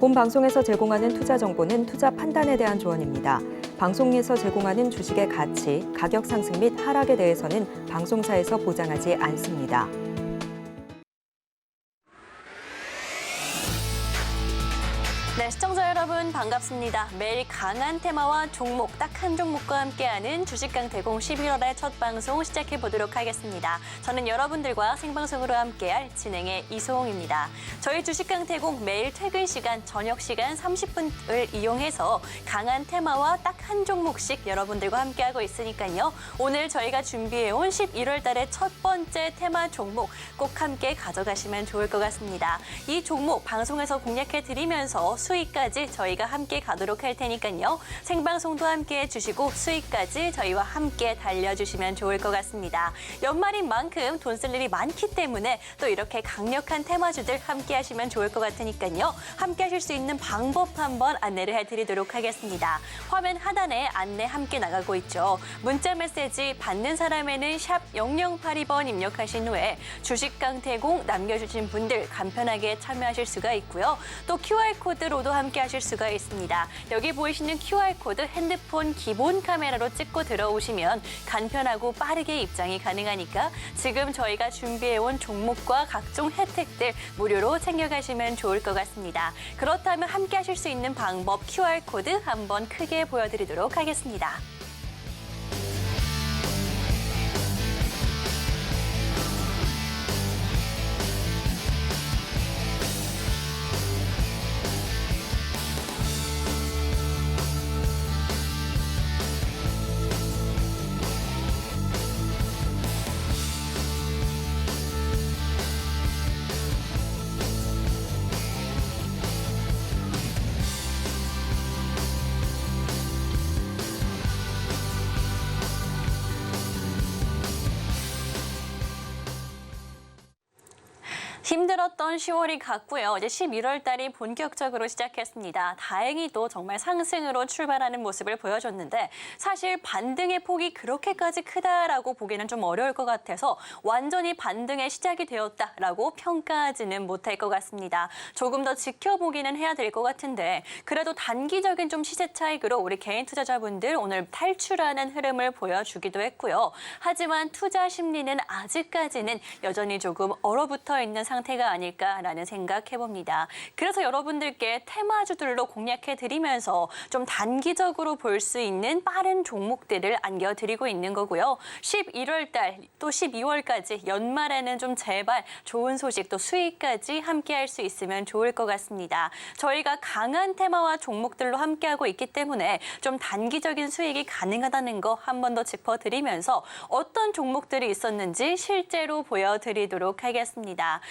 본 방송에서 제공하는 투자 정보는 투자 판단에 대한 조언입니다. 방송에서 제공하는 주식의 가치, 가격 상승 및 하락에 대해서는 방송사에서 보장하지 않습니다. 네, 시청자 여러분 반갑습니다. 매일 강한 테마와 종목, 딱 한 종목과 함께하는 주식강 대공 11월의 첫 방송 시작해 보도록 하겠습니다. 저는 여러분들과 생방송으로 함께할 진행의 이소홍입니다. 저희 주식강 대공 매일 퇴근 시간, 저녁 시간 30분을 이용해서 강한 테마와 딱 한 종목씩 여러분들과 함께하고 있으니까요. 오늘 저희가 준비해온 11월 달의 첫 번째 테마 종목 꼭 함께 가져가시면 좋을 것 같습니다. 이 종목 방송에서 공략해 드리면서 수익까지 저희가 함께 가도록 할 테니까요. 생방송도 함께 해주시고 수익까지 저희와 함께 달려주시면 좋을 것 같습니다. 연말인 만큼 돈 쓸 일이 많기 때문에 또 이렇게 강력한 테마주들 함께 하시면 좋을 것 같으니까요. 함께 하실 수 있는 방법 한번 안내를 해드리도록 하겠습니다. 화면 하단에 안내 함께 나가고 있죠. 문자 메시지 받는 사람에는 샵 0082번 입력하신 후에 주식강 대공 남겨주신 분들 간편하게 참여하실 수가 있고요. 또 QR코드로도 함께 하실 수가 있습니다. 여기 보이시는 QR코드 핸드폰 기본 카메라로 찍고 들어오시면 간편하고 빠르게 입장이 가능하니까 지금 저희가 준비해온 종목과 각종 혜택들 무료로 챙겨가시면 좋을 것 같습니다. 그렇다면 함께 하실 수 있는 방법 QR코드 한번 크게 보여드리도록 하겠습니다. 힘들었던 10월이 갔고요. 이제 11월 달이 본격적으로 시작했습니다. 다행히도 정말 상승으로 출발하는 모습을 보여줬는데 사실 반등의 폭이 그렇게까지 크다라고 보기는 좀 어려울 것 같아서 완전히 반등의 시작이 되었다라고 평가하지는 못할 것 같습니다. 조금 더 지켜보기는 해야 될 것 같은데 그래도 단기적인 좀 시세 차익으로 우리 개인 투자자분들 오늘 탈출하는 흐름을 보여주기도 했고요. 하지만 투자 심리는 아직까지는 여전히 조금 얼어붙어 있는 상태가 아닐까라는 생각해봅니다. 그래서 여러분들께 테마주들로 공략해드리면서 좀 단기적으로 볼 수 있는 빠른 종목들을 안겨드리고 있는 거고요. 11월 달 또 12월까지 연말에는 좀 제발 좋은 소식 또 수익까지 함께할 수 있으면 좋을 것 같습니다. 저희가 강한 테마와 종목들로 함께하고 있기 때문에 좀 단기적인 수익이 가능하다는 거 한 번 더 짚어드리면서 어떤 종목들이 있었는지 실제로 보여드리도록 하겠습니다.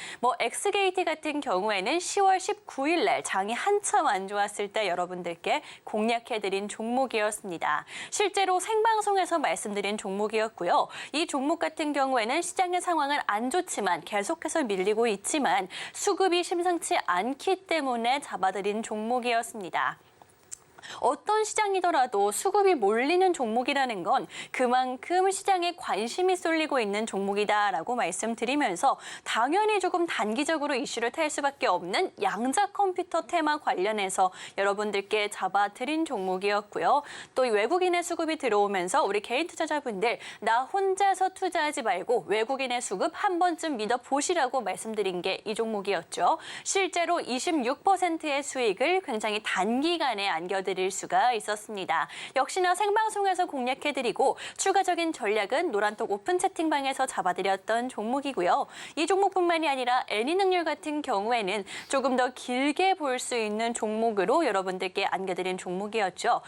엑스게이트 같은 경우에는 10월 19일 날 장이 한참 안 좋았을 때 여러분들께 공략해드린 종목이었습니다. 실제로 생방송에서 말씀드린 종목이었고요. 이 종목 같은 경우에는 시장의 상황은 안 좋지만 계속해서 밀리고 있지만 수급이 심상치 않기 때문에 잡아드린 종목이었습니다. 어떤 시장이더라도 수급이 몰리는 종목이라는 건 그만큼 시장에 관심이 쏠리고 있는 종목이다라고 말씀드리면서 당연히 조금 단기적으로 이슈를 탈 수밖에 없는 양자 컴퓨터 테마 관련해서 여러분들께 잡아드린 종목이었고요. 또 외국인의 수급이 들어오면서 우리 개인 투자자분들 나 혼자서 투자하지 말고 외국인의 수급 한 번쯤 믿어보시라고 말씀드린 게 이 종목이었죠. 실제로 26%의 수익을 굉장히 단기간에 안겨드릴 수가 있었습니다. 역시나 생방송에서 공략해드리고 추가적인 전략은 노란톡 오픈 채팅방에서 잡아드렸던 종목이고요. 이 종목뿐만이 아니라 애니능률 같은 경우에는 조금 더 길게 볼 수 있는 종목으로 여러분들께 안겨드린 종목이었죠.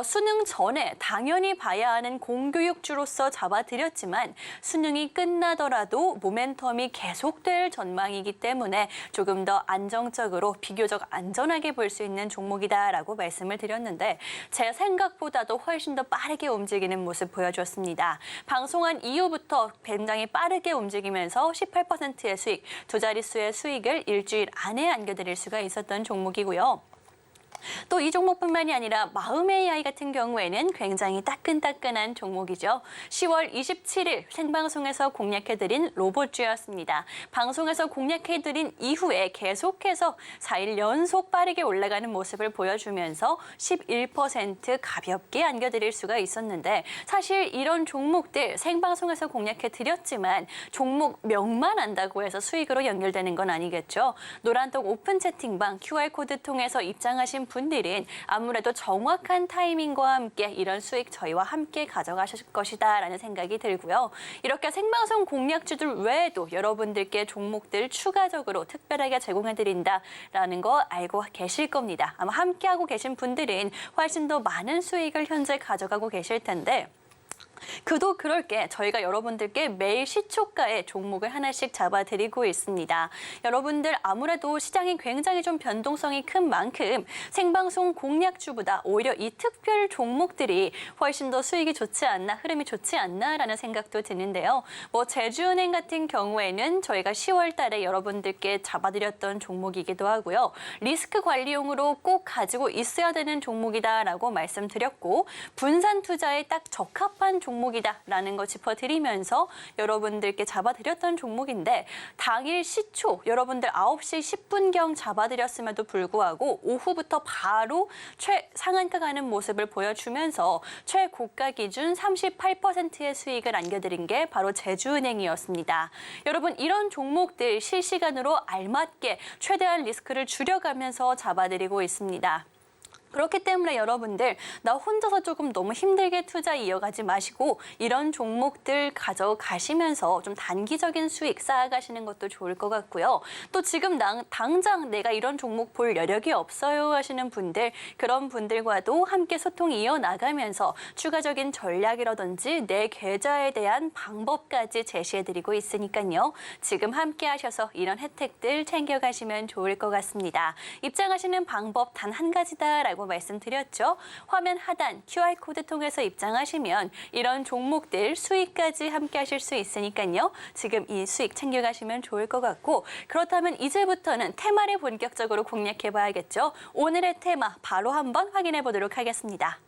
수능 전에 당연히 봐야 하는 공교육주로서 잡아드렸지만 수능이 끝나더라도 모멘텀이 계속될 전망이기 때문에 조금 더 안정적으로 비교적 안전하게 볼 수 있는 종목이다라고 말씀을 드렸는데 제 생각보다도 훨씬 더 빠르게 움직이는 모습 보여줬습니다. 방송한 이후부터 굉장히 빠르게 움직이면서 18%의 수익, 두 자릿수의 수익을 일주일 안에 안겨드릴 수가 있었던 종목이고요. 또 이 종목뿐만이 아니라 마음의 AI 같은 경우에는 굉장히 따끈따끈한 종목이죠. 10월 27일 생방송에서 공략해드린 로봇주였습니다. 방송에서 공략해드린 이후에 계속해서 4일 연속 빠르게 올라가는 모습을 보여주면서 11% 가볍게 안겨드릴 수가 있었는데 사실 이런 종목들 생방송에서 공략해드렸지만 종목명만 안다고 해서 수익으로 연결되는 건 아니겠죠. 노란톡 오픈 채팅방 QR코드 통해서 입장하신 분들은 아무래도 정확한 타이밍과 함께 이런 수익 저희와 함께 가져가실 것이다라는 생각이 들고요. 이렇게 생방송 공략주들 외에도 여러분들께 종목들 추가적으로 특별하게 제공해드린다라는 거 알고 계실 겁니다. 아마 함께하고 계신 분들은 훨씬 더 많은 수익을 현재 가져가고 계실 텐데 그도 그럴 게 저희가 여러분들께 매일 시초가의 종목을 하나씩 잡아드리고 있습니다. 여러분들 아무래도 시장이 굉장히 좀 변동성이 큰 만큼 생방송 공략주보다 오히려 이 특별 종목들이 훨씬 더 수익이 좋지 않나, 흐름이 좋지 않나라는 생각도 드는데요. 뭐 제주은행 같은 경우에는 저희가 10월 달에 여러분들께 잡아드렸던 종목이기도 하고요. 리스크 관리용으로 꼭 가지고 있어야 되는 종목이다라고 말씀드렸고 분산 투자에 딱 적합한 종목이다라는 거 짚어드리면서 여러분들께 잡아드렸던 종목인데 당일 시초 여러분들 9시 10분경 잡아드렸음에도 불구하고 오후부터 바로 최상한가 가는 모습을 보여주면서 최고가 기준 38%의 수익을 안겨드린 게 바로 제주은행이었습니다. 여러분 이런 종목들 실시간으로 알맞게 최대한 리스크를 줄여가면서 잡아드리고 있습니다. 그렇기 때문에 여러분들 나 혼자서 조금 너무 힘들게 투자 이어가지 마시고 이런 종목들 가져가시면서 좀 단기적인 수익 쌓아가시는 것도 좋을 것 같고요. 또 지금 당장 내가 이런 종목 볼 여력이 없어요 하시는 분들 그런 분들과도 함께 소통이 이어나가면서 추가적인 전략이라든지 내 계좌에 대한 방법까지 제시해드리고 있으니까요. 지금 함께 하셔서 이런 혜택들 챙겨가시면 좋을 것 같습니다. 입장하시는 방법 단 한 가지다라고 말씀드렸죠. 화면 하단 QR코드 통해서 입장하시면 이런 종목들 수익까지 함께 하실 수 있으니까요. 지금 이 수익 챙겨가시면 좋을 것 같고 그렇다면 이제부터는 테마를 본격적으로 공략해 봐야겠죠. 오늘의 테마 바로 한번 확인해 보도록 하겠습니다.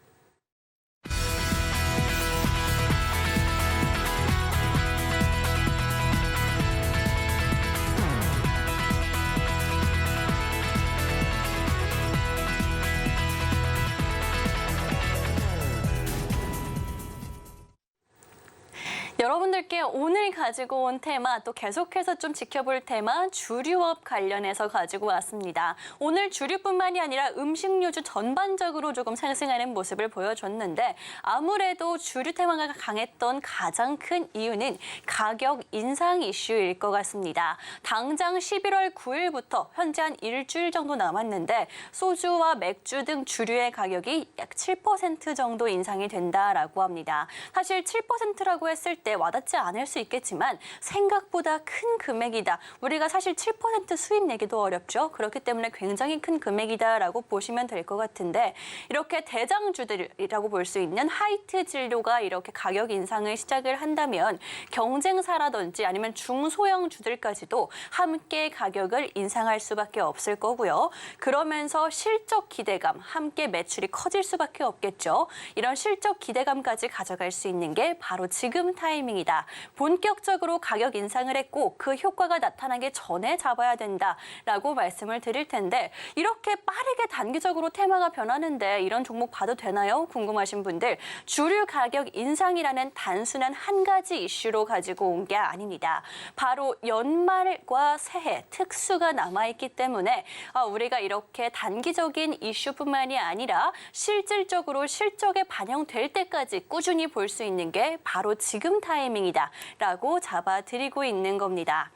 여러분들께 오늘 가지고 온 테마 또 계속해서 좀 지켜볼 테마 주류업 관련해서 가지고 왔습니다. 오늘 주류뿐만이 아니라 음식료주 전반적으로 조금 상승하는 모습을 보여줬는데 아무래도 주류 테마가 강했던 가장 큰 이유는 가격 인상 이슈일 것 같습니다. 당장 11월 9일부터 현재 한 일주일 정도 남았는데 소주와 맥주 등 주류의 가격이 약 7% 정도 인상이 된다라고 합니다. 사실 7%라고 했을 때 와닿지 않을 수 있겠지만 생각보다 큰 금액이다. 우리가 사실 7% 수입 내기도 어렵죠. 그렇기 때문에 굉장히 큰 금액이다라고 보시면 될 것 같은데 이렇게 대장주들이라고 볼 수 있는 하이트 진료가 이렇게 가격 인상을 시작을 한다면 경쟁사라든지 아니면 중소형 주들까지도 함께 가격을 인상할 수밖에 없을 거고요. 그러면서 실적 기대감, 함께 매출이 커질 수밖에 없겠죠. 이런 실적 기대감까지 가져갈 수 있는 게 바로 지금 타이밍이다. 본격적으로 가격 인상을 했고 그 효과가 나타나기 전에 잡아야 된다라고 말씀을 드릴 텐데 이렇게 빠르게 단기적으로 테마가 변하는데 이런 종목 봐도 되나요? 궁금하신 분들 주류 가격 인상이라는 단순한 한 가지 이슈로 가지고 온 게 아닙니다. 바로 연말과 새해 특수가 남아있기 때문에 우리가 이렇게 단기적인 이슈뿐만이 아니라 실질적으로 실적에 반영될 때까지 꾸준히 볼 수 있는 게 바로 지금 타이밍이다라고 잡아드리고 있는 겁니다.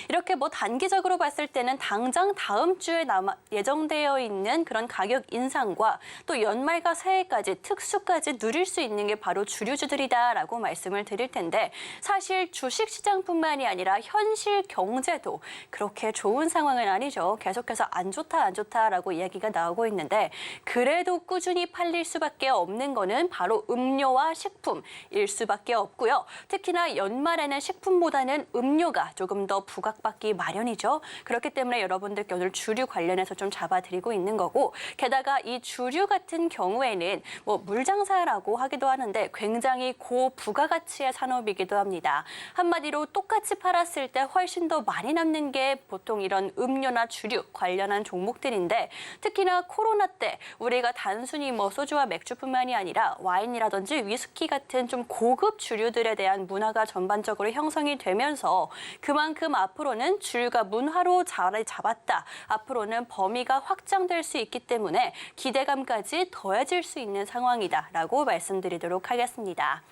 이렇게 뭐 단기적으로 봤을 때는 당장 다음 주에 예정되어 있는 그런 가격 인상과 또 연말과 새해까지 특수까지 누릴 수 있는 게 바로 주류주들이다라고 말씀을 드릴 텐데 사실 주식시장뿐만이 아니라 현실 경제도 그렇게 좋은 상황은 아니죠. 계속해서 안 좋다라고 이야기가 나오고 있는데 그래도 꾸준히 팔릴 수밖에 없는 거는 바로 음료와 식품일 수밖에 없고요. 특히나 연말에는 식품보다는 음료가 조금 더 부각 부각받기 마련이죠. 그렇기 때문에 여러분들께 오늘 주류 관련해서 좀 잡아드리고 있는 거고, 게다가 이 주류 같은 경우에는 뭐 물장사라고 하기도 하는데 굉장히 고부가가치의 산업이기도 합니다. 한마디로 똑같이 팔았을 때 훨씬 더 많이 남는 게 보통 이런 음료나 주류 관련한 종목들인데, 특히나 코로나 때 우리가 단순히 뭐 소주와 맥주뿐만이 아니라 와인이라든지 위스키 같은 좀 고급 주류들에 대한 문화가 전반적으로 형성이 되면서 그만큼 앞으로는 주류가 문화로 자리 잡았다. 앞으로는 범위가 확장될 수 있기 때문에 기대감까지 더해질 수 있는 상황이다라고 말씀드리도록 하겠습니다.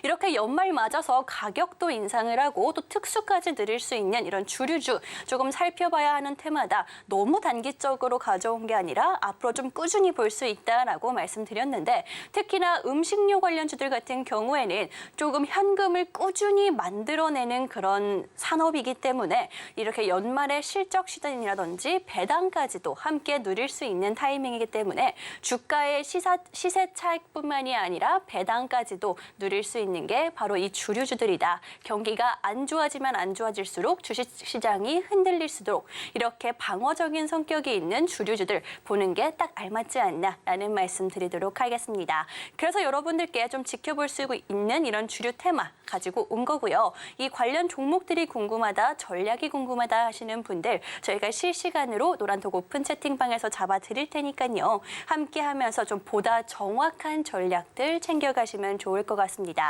이렇게 연말 맞아서 가격도 인상을 하고 또 특수까지 누릴 수 있는 이런 주류주 조금 살펴봐야 하는 테마다 너무 단기적으로 가져온 게 아니라 앞으로 좀 꾸준히 볼 수 있다라고 말씀드렸는데, 특히나 음식료 관련주들 같은 경우에는 조금 현금을 꾸준히 만들어내는 그런 산업이기 때문에 이렇게 연말에 실적 시즌이라든지 배당까지도 함께 누릴 수 있는 타이밍이기 때문에 주가의 시세 차익뿐만이 아니라 배당까지도 누릴 수 있는 게 바로 이 주류주들이다. 경기가 안 좋아지면 안 좋아질수록 주식시장이 흔들릴 수록 이렇게 방어적인 성격이 있는 주류주들 보는 게 딱 알맞지 않나라는 말씀 드리도록 하겠습니다. 그래서 여러분들께 좀 지켜볼 수 있는 이런 주류 테마 가지고 온 거고요. 이 관련 종목들이 궁금하다, 전략이 궁금하다 하시는 분들 저희가 실시간으로 노란톡 오픈 채팅방에서 잡아드릴 테니까요. 함께 하면서 좀 보다 정확한 전략들 챙겨가시면 좋을 것 같습니다.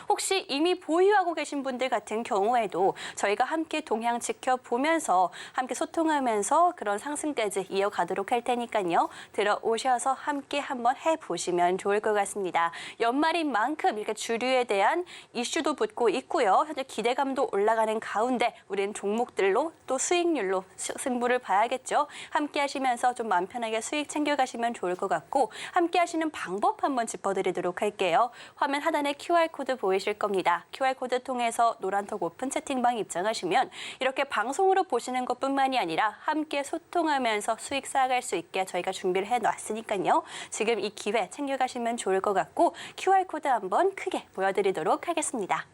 혹시 이미 보유하고 계신 분들 같은 경우에도 저희가 함께 동향 지켜보면서 함께 소통하면서 그런 상승까지 이어가도록 할 테니까요. 들어오셔서 함께 한번 해보시면 좋을 것 같습니다. 연말인 만큼 이렇게 주류에 대한 이슈도 붙고 있고요. 현재 기대감도 올라가는 가운데 우리는 종목들로 또 수익률로 승부를 봐야겠죠. 함께 하시면서 좀 마음 편하게 수익 챙겨가시면 좋을 것 같고, 함께 하시는 방법 한번 짚어드리도록 할게요. 화면 하단에 QR코드 보이실 겁니다. QR코드 통해서 노란톡 오픈 채팅방 입장하시면 이렇게 방송으로 보시는 것뿐만이 아니라 함께 소통하면서 수익 쌓아갈 수 있게 저희가 준비를 해놨으니까요. 지금 이 기회 챙겨가시면 좋을 것 같고, QR코드 한번 크게 보여드리도록 하겠습니다.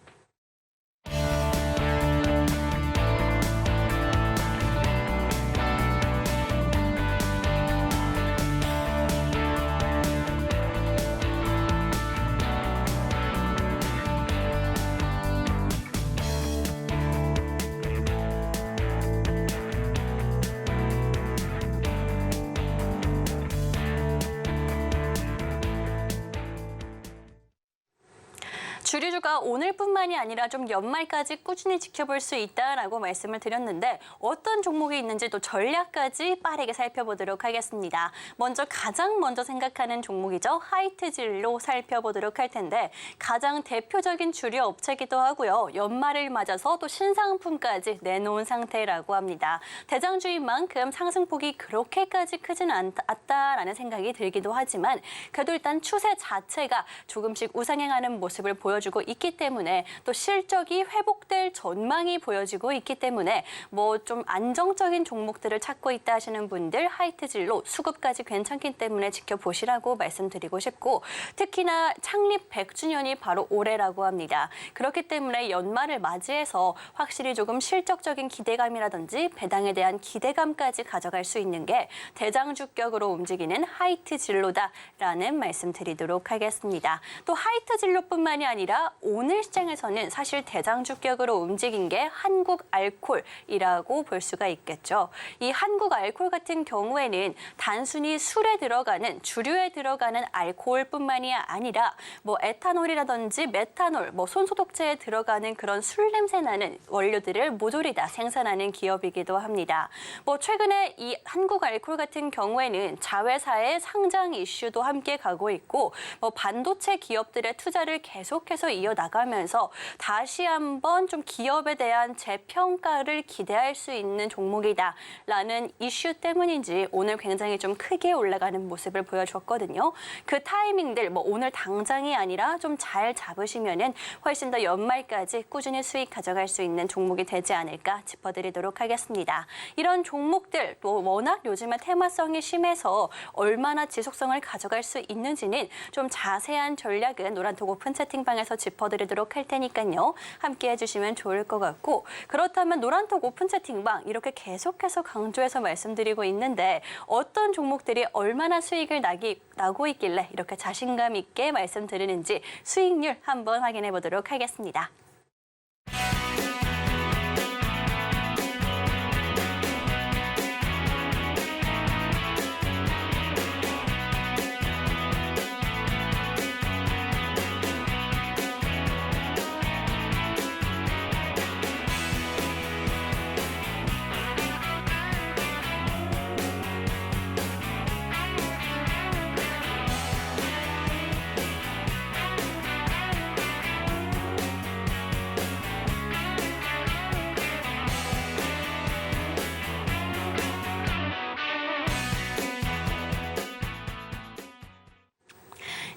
주류주가 오늘뿐만이 아니라 좀 연말까지 꾸준히 지켜볼 수 있다라고 말씀을 드렸는데, 어떤 종목이 있는지 또 전략까지 빠르게 살펴보도록 하겠습니다. 가장 먼저 생각하는 종목이죠. 하이트진로 살펴보도록 할 텐데, 가장 대표적인 주류 업체이기도 하고요. 연말을 맞아서 또 신상품까지 내놓은 상태라고 합니다. 대장주인 만큼 상승폭이 그렇게까지 크진 않다라는 생각이 들기도 하지만, 그래도 일단 추세 자체가 조금씩 우상향하는 모습을 보여주고 있기 때문에, 또 실적이 회복될 전망이 보여지고 있기 때문에 뭐 좀 안정적인 종목들을 찾고 있다 하시는 분들 하이트진로 수급까지 괜찮기 때문에 지켜보시라고 말씀드리고 싶고, 특히나 창립 100주년이 바로 올해라고 합니다. 그렇기 때문에 연말을 맞이해서 확실히 조금 실적적인 기대감이라든지 배당에 대한 기대감까지 가져갈 수 있는 게 대장주격으로 움직이는 하이트진로다라는 말씀 드리도록 하겠습니다. 또 하이트진로뿐만이 아니라 오늘 시장에서는 사실 대장주격으로 움직인 게 한국알콜이라고 볼 수가 있겠죠. 이 한국알콜 같은 경우에는 단순히 술에 들어가는, 주류에 들어가는 알코올뿐만이 아니라 뭐 에탄올이라든지 메탄올, 뭐 손소독제에 들어가는 그런 술 냄새 나는 원료들을 모조리 다 생산하는 기업이기도 합니다. 뭐 최근에 이 한국알콜 같은 경우에는 자회사의 상장 이슈도 함께 가고 있고, 뭐 반도체 기업들의 투자를 계속해서 이어나가면서 다시 한번 좀 기업에 대한 재평가를 기대할 수 있는 종목이다라는 이슈 때문인지 오늘 굉장히 좀 크게 올라가는 모습을 보여줬거든요. 그 타이밍들 뭐 오늘 당장이 아니라 좀 잘 잡으시면은 훨씬 더 연말까지 꾸준히 수익 가져갈 수 있는 종목이 되지 않을까 짚어드리도록 하겠습니다. 이런 종목들 또 워낙 요즘에 테마성이 심해서 얼마나 지속성을 가져갈 수 있는지는 좀 자세한 전략은 노란톡 오픈 채팅방에 입장에서 짚어드리도록 할 테니까요. 함께 해주시면 좋을 것 같고 그렇다면 노란톡 오픈 채팅방 이렇게 계속해서 강조해서 말씀드리고 있는데 어떤 종목들이 얼마나 수익을 나고 있길래 이렇게 자신감 있게 말씀드리는지 수익률 한번 확인해 보도록 하겠습니다.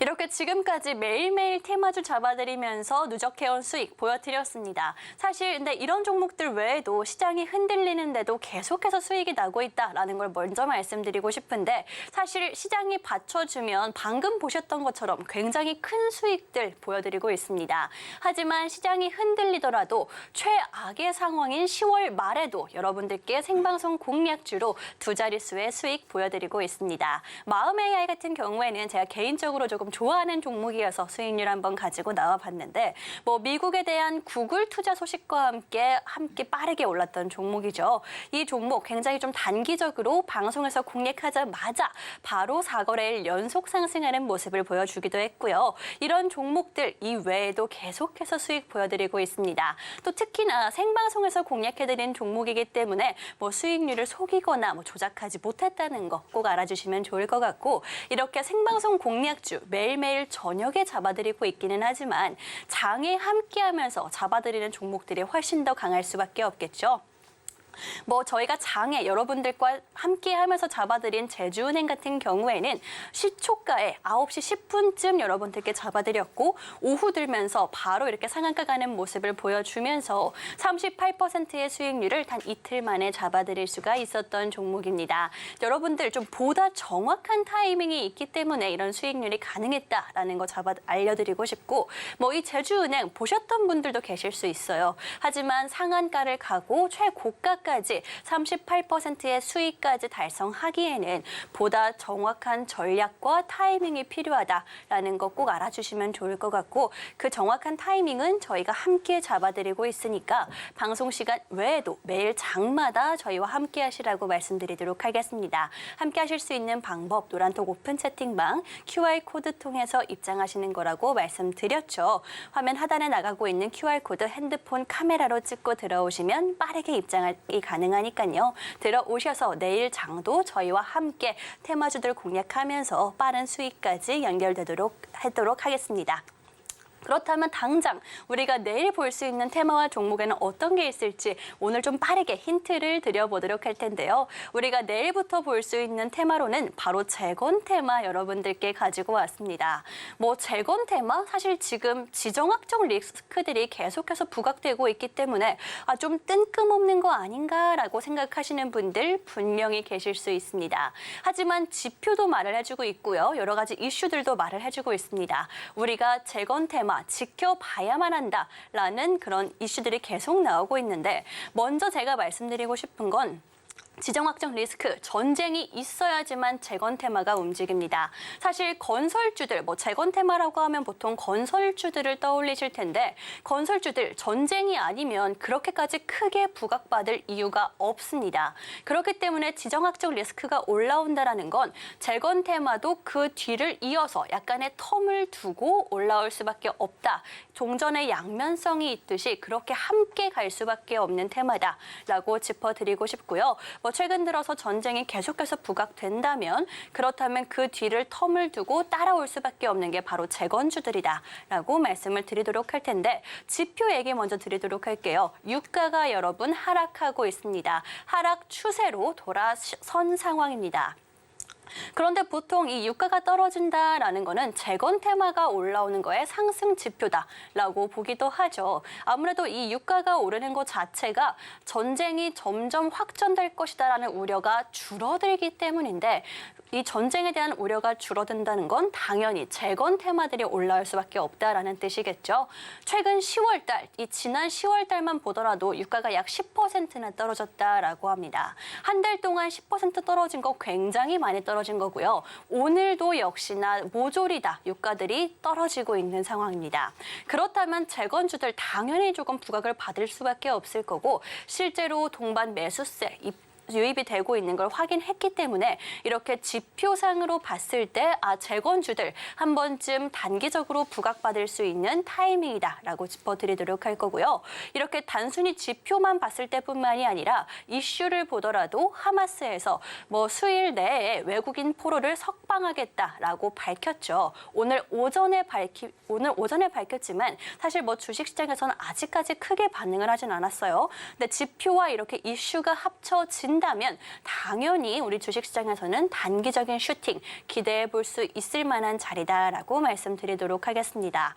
이렇게 지금까지 매일매일 테마주 잡아드리면서 누적해온 수익 보여드렸습니다. 사실 근데 이런 종목들 외에도 시장이 흔들리는데도 계속해서 수익이 나고 있다라는 걸 먼저 말씀드리고 싶은데 사실 시장이 받쳐주면 방금 보셨던 것처럼 굉장히 큰 수익들 보여드리고 있습니다. 하지만 시장이 흔들리더라도 최악의 상황인 10월 말에도 여러분들께 생방송 공략주로 두 자릿수의 수익 보여드리고 있습니다. 마음 AI 같은 경우에는 제가 개인적으로 조금 좋아하는 종목이어서 수익률 한번 가지고 나와봤는데 미국에 대한 구글 투자 소식과 함께 빠르게 올랐던 종목이죠. 이 종목 굉장히 좀 단기적으로 방송에서 공략하자마자 바로 4거래일 연속 상승하는 모습을 보여주기도 했고요. 이런 종목들 이외에도 계속해서 수익 보여드리고 있습니다. 또 특히나 생방송에서 공략해드린 종목이기 때문에 수익률을 속이거나 조작하지 못했다는 거 꼭 알아주시면 좋을 것 같고 이렇게 생방송 공략주 매일매일 저녁에 잡아드리고 있기는 하지만 장에 함께하면서 잡아드리는 종목들이 훨씬 더 강할 수밖에 없겠죠. 저희가 장에 여러분들과 함께 하면서 잡아드린 제주은행 같은 경우에는 시초가에 9시 10분쯤 여러분들께 잡아드렸고 오후 들면서 바로 이렇게 상한가 가는 모습을 보여주면서 38%의 수익률을 단 이틀 만에 잡아드릴 수가 있었던 종목입니다. 여러분들 좀 보다 정확한 타이밍이 있기 때문에 이런 수익률이 가능했다라는 거 알려드리고 싶고 이 제주은행 보셨던 분들도 계실 수 있어요. 하지만 상한가를 가고 최고가 까지 38%의 수익까지 달성하기에는 보다 정확한 전략과 타이밍이 필요하다라는 거 꼭 알아주시면 좋을 것 같고 그 정확한 타이밍은 저희가 함께 잡아드리고 있으니까 방송 시간 외에도 매일 장마다 저희와 함께 하시라고 말씀드리도록 하겠습니다. 함께 하실 수 있는 방법 노란톡 오픈 채팅방 QR코드 통해서 입장하시는 거라고 말씀드렸죠. 화면 하단에 나가고 있는 QR코드 핸드폰 카메라로 찍고 들어오시면 빠르게 입장이 가능하니까요. 들어오셔서 내일 장도 저희와 함께 테마주들 공략하면서 빠른 수익까지 연결되도록 하겠습니다. 그렇다면 당장 우리가 내일 볼 수 있는 테마와 종목에는 어떤 게 있을지 오늘 좀 빠르게 힌트를 드려보도록 할 텐데요. 우리가 내일부터 볼 수 있는 테마로는 바로 재건 테마 여러분들께 가지고 왔습니다. 재건 테마 사실 지금 지정학적 리스크들이 계속해서 부각되고 있기 때문에 좀 뜬금없는 거 아닌가라고 생각하시는 분들 분명히 계실 수 있습니다. 하지만 지표도 말을 해주고 있고요. 여러 가지 이슈들도 말을 해주고 있습니다. 우리가 재건 테마 지켜봐야만 한다라는 그런 이슈들이 계속 나오고 있는데 먼저 제가 말씀드리고 싶은 건 지정학적 리스크, 전쟁이 있어야지만 재건 테마가 움직입니다. 사실 건설주들, 재건 테마라고 하면 보통 건설주들을 떠올리실 텐데 건설주들 전쟁이 아니면 그렇게까지 크게 부각받을 이유가 없습니다. 그렇기 때문에 지정학적 리스크가 올라온다는 건 재건 테마도 그 뒤를 이어서 약간의 텀을 두고 올라올 수밖에 없다. 종전의 양면성이 있듯이 그렇게 함께 갈 수밖에 없는 테마다라고 짚어드리고 싶고요. 최근 들어서 전쟁이 계속해서 부각된다면 그렇다면 그 뒤를 텀을 두고 따라올 수밖에 없는 게 바로 재건주들이다라고 말씀을 드리도록 할 텐데 지표 얘기 먼저 드리도록 할게요. 유가가 여러분 하락하고 있습니다. 하락 추세로 돌아선 상황입니다. 그런데 보통 이 유가가 떨어진다라는 거는 재건 테마가 올라오는 거에 상승 지표다라고 보기도 하죠. 아무래도 이 유가가 오르는 것 자체가 전쟁이 점점 확전될 것이다라는 우려가 줄어들기 때문인데 이 전쟁에 대한 우려가 줄어든다는 건 당연히 재건 테마들이 올라올 수밖에 없다라는 뜻이겠죠. 최근 10월 달, 이 지난 10월 달만 보더라도 유가가 약 10%나 떨어졌다라고 합니다. 한 달 동안 10% 떨어진 거 굉장히 많이 떨어진 거고요. 오늘도 역시나 모조리다 유가들이 떨어지고 있는 상황입니다. 그렇다면 재건주들 당연히 조금 부각을 받을 수밖에 없을 거고 실제로 동반 매수세 유입이 되고 있는 걸 확인했기 때문에 이렇게 지표상으로 봤을 때 재건주들 한 번쯤 단기적으로 부각받을 수 있는 타이밍이다라고 짚어드리도록 할 거고요. 이렇게 단순히 지표만 봤을 때뿐만이 아니라 이슈를 보더라도 하마스에서 수일 내에 외국인 포로를 석방하겠다라고 밝혔죠. 오늘 오전에 밝혔지만 사실 주식시장에서는 아직까지 크게 반응을 하진 않았어요. 근데 지표와 이렇게 이슈가 합쳐진다면 당연히 우리 주식시장에서는 단기적인 슈팅 기대해 볼 수 있을 만한 자리다라고 말씀드리도록 하겠습니다.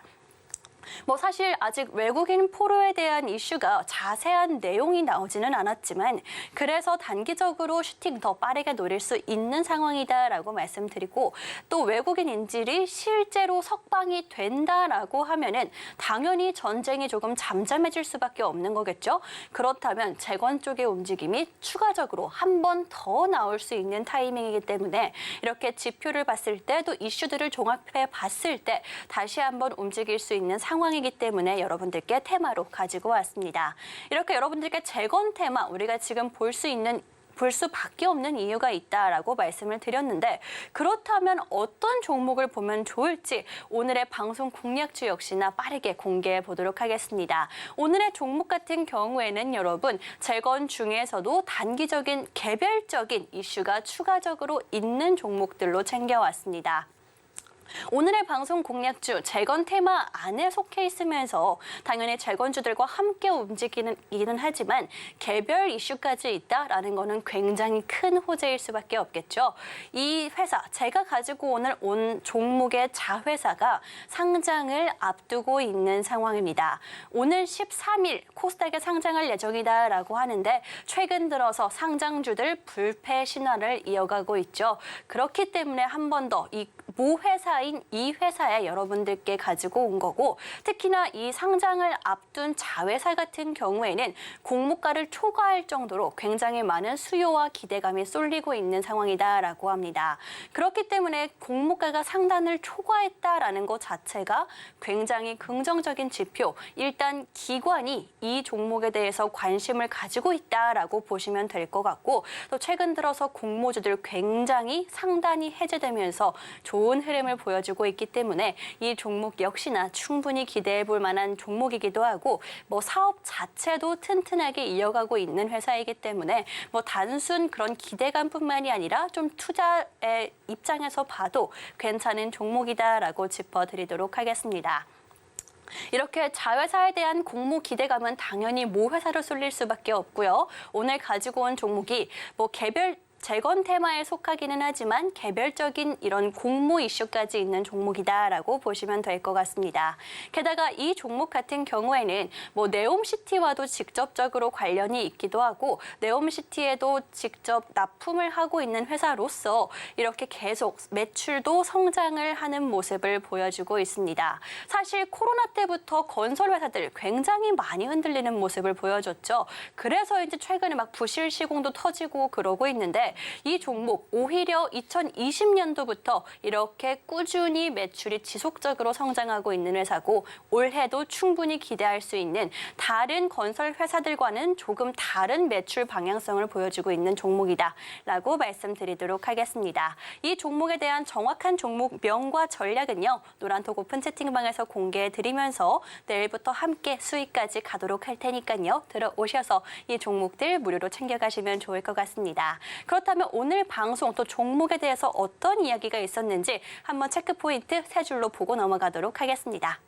사실 아직 외국인 포로에 대한 이슈가 자세한 내용이 나오지는 않았지만 그래서 단기적으로 슈팅 더 빠르게 노릴 수 있는 상황이다라고 말씀드리고 또 외국인 인질이 실제로 석방이 된다라고 하면은 당연히 전쟁이 조금 잠잠해질 수밖에 없는 거겠죠. 그렇다면 재건 쪽의 움직임이 추가적으로 한 번 더 나올 수 있는 타이밍이기 때문에 이렇게 지표를 봤을 때 또 이슈들을 종합해 봤을 때 다시 한번 움직일 수 있는 상황이기 때문에 여러분들께 테마로 가지고 왔습니다. 이렇게 여러분들께 재건 테마 우리가 지금 볼 수밖에 없는 이유가 있다라고 말씀을 드렸는데 그렇다면 어떤 종목을 보면 좋을지 오늘의 방송 공략주 역시나 빠르게 공개해 보도록 하겠습니다. 오늘의 종목 같은 경우에는 여러분 재건 중에서도 단기적인 개별적인 이슈가 추가적으로 있는 종목들로 챙겨왔습니다. 오늘의 방송 공략주 재건 테마 안에 속해 있으면서 당연히 재건주들과 함께 움직이기는 하지만 개별 이슈까지 있다라는 거는 굉장히 큰 호재일 수밖에 없겠죠. 이 회사 제가 가지고 오늘 온 종목의 자회사가 상장을 앞두고 있는 상황입니다. 오늘 13일 코스닥에 상장할 예정이다라고 하는데 최근 들어서 상장주들 불패 신화를 이어가고 있죠. 그렇기 때문에 한 번 더 이 모회사인 이 회사에 여러분들께 가지고 온 거고 특히나 이 상장을 앞둔 자회사 같은 경우에는 공모가를 초과할 정도로 굉장히 많은 수요와 기대감이 쏠리고 있는 상황이다라고 합니다. 그렇기 때문에 공모가가 상단을 초과했다라는 것 자체가 굉장히 긍정적인 지표, 일단 기관이 이 종목에 대해서 관심을 가지고 있다라고 보시면 될 것 같고 또 최근 들어서 공모주들 굉장히 상단이 해제되면서 좋은 흐름을 보여주고 있기 때문에 이 종목 역시나 충분히 기대해 볼 만한 종목이기도 하고 사업 자체도 튼튼하게 이어가고 있는 회사이기 때문에 단순 그런 기대감뿐만이 아니라 좀 투자의 입장에서 봐도 괜찮은 종목이다라고 짚어드리도록 하겠습니다. 이렇게 자회사에 대한 공모 기대감은 당연히 모회사로 쏠릴 수밖에 없고요. 오늘 가지고 온 종목이 개별 재건 테마에 속하기는 하지만 개별적인 이런 공모 이슈까지 있는 종목이다라고 보시면 될 것 같습니다. 게다가 이 종목 같은 경우에는 네옴시티와도 직접적으로 관련이 있기도 하고 네옴시티에도 직접 납품을 하고 있는 회사로서 이렇게 계속 매출도 성장을 하는 모습을 보여주고 있습니다. 사실 코로나 때부터 건설 회사들 굉장히 많이 흔들리는 모습을 보여줬죠. 그래서 이제 최근에 부실 시공도 터지고 그러고 있는데 이 종목 오히려 2020년도부터 이렇게 꾸준히 매출이 지속적으로 성장하고 있는 회사고 올해도 충분히 기대할 수 있는 다른 건설 회사들과는 조금 다른 매출 방향성을 보여주고 있는 종목이다라고 말씀드리도록 하겠습니다. 이 종목에 대한 정확한 종목명과 전략은요. 노란톡 오픈 채팅방에서 공개해드리면서 내일부터 함께 수익까지 가도록 할 테니까요. 들어오셔서 이 종목들 무료로 챙겨가시면 좋을 것 같습니다. 그렇다면 오늘 방송 또 종목에 대해서 어떤 이야기가 있었는지 한번 체크포인트 세 줄로 보고 넘어가도록 하겠습니다.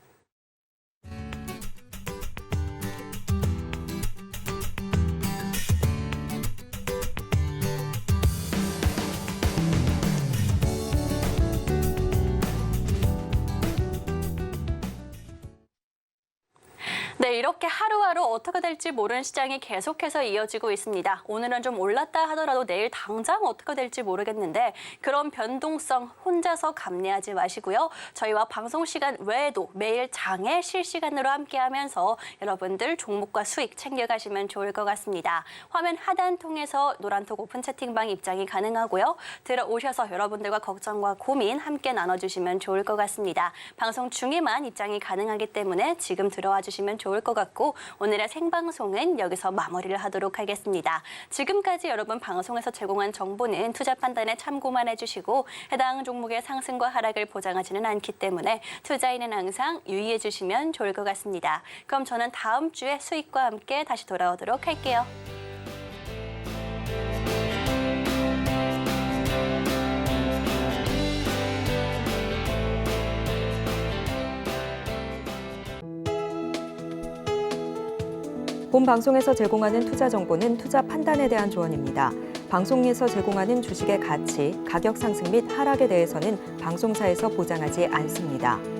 네, 이렇게 하루하루 어떻게 될지 모르는 시장이 계속해서 이어지고 있습니다. 오늘은 좀 올랐다 하더라도 내일 당장 어떻게 될지 모르겠는데 그런 변동성 혼자서 감내하지 마시고요. 저희와 방송 시간 외에도 매일 장에 실시간으로 함께하면서 여러분들 종목과 수익 챙겨가시면 좋을 것 같습니다. 화면 하단 통해서 노란톡 오픈 채팅방 입장이 가능하고요. 들어오셔서 여러분들과 걱정과 고민 함께 나눠주시면 좋을 것 같습니다. 방송 중에만 입장이 가능하기 때문에 지금 들어와 주시면 좋을 것 같고 오늘의 생방송은 여기서 마무리를 하도록 하겠습니다. 지금까지 여러분 방송에서 제공한 정보는 투자 판단에 참고만 해주시고 해당 종목의 상승과 하락을 보장하지는 않기 때문에 투자인은 항상 유의해 주시면 좋을 것 같습니다. 그럼 저는 다음 주에 수익과 함께 다시 돌아오도록 할게요. 본 방송에서 제공하는 투자 정보는 투자 판단에 대한 조언입니다. 방송에서 제공하는 주식의 가치, 가격 상승 및 하락에 대해서는 방송사에서 보장하지 않습니다.